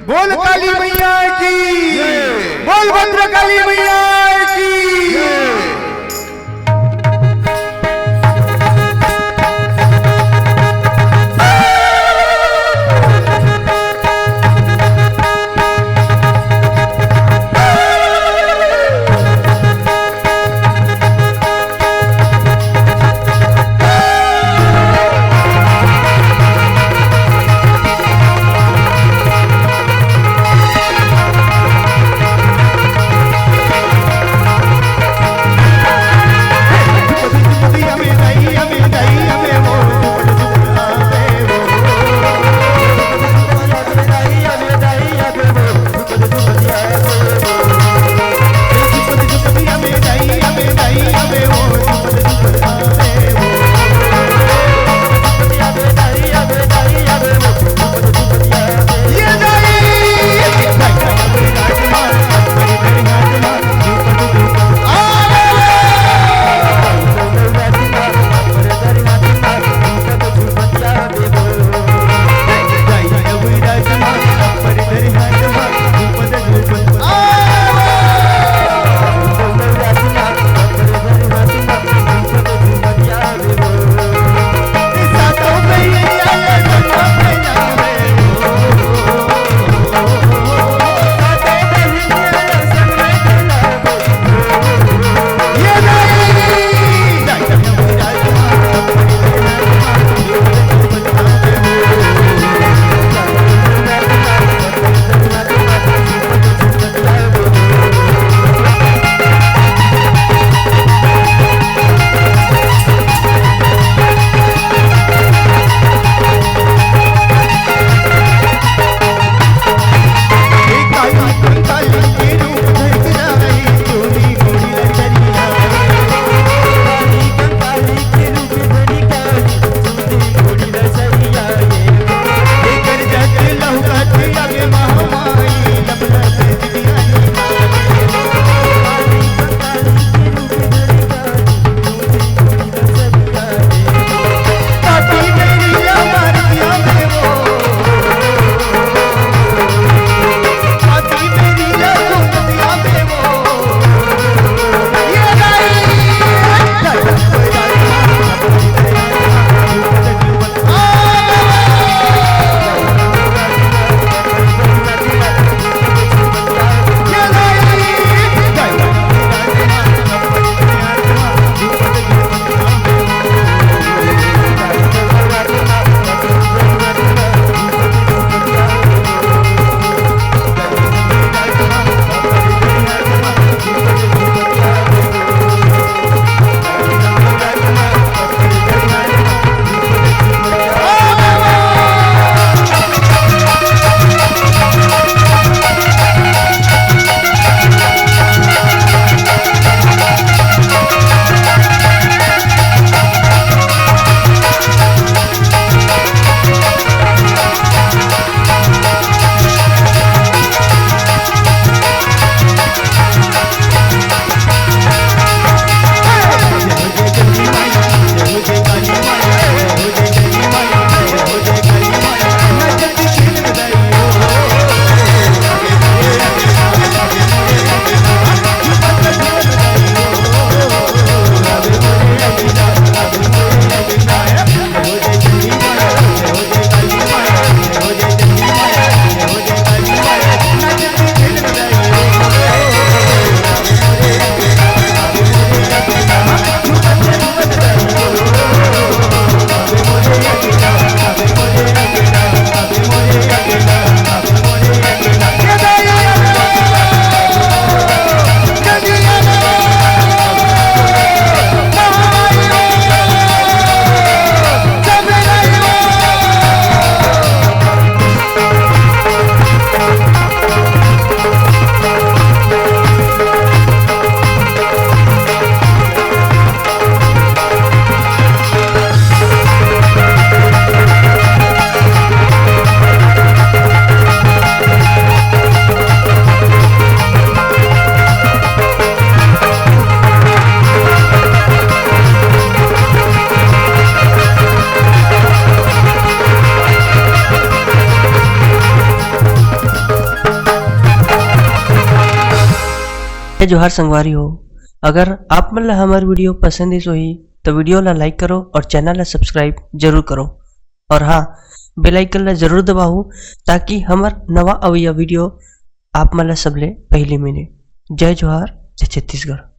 बोल काली मैया की, बोल भद्र काली मैया की। जोहार संगवारी हो। अगर आप मन ला हमार वीडियो पसंद इस होही तो वीडियो ला लाइक करो और चैनल ला सब्सक्राइब जरूर करो। और हाँ, बेल आइकन ला जरूर दबाओ ताकि हमार नवा अवैया वीडियो आप मन ला सबले पहले मिले। जय जोहार, जय छत्तीसगढ़।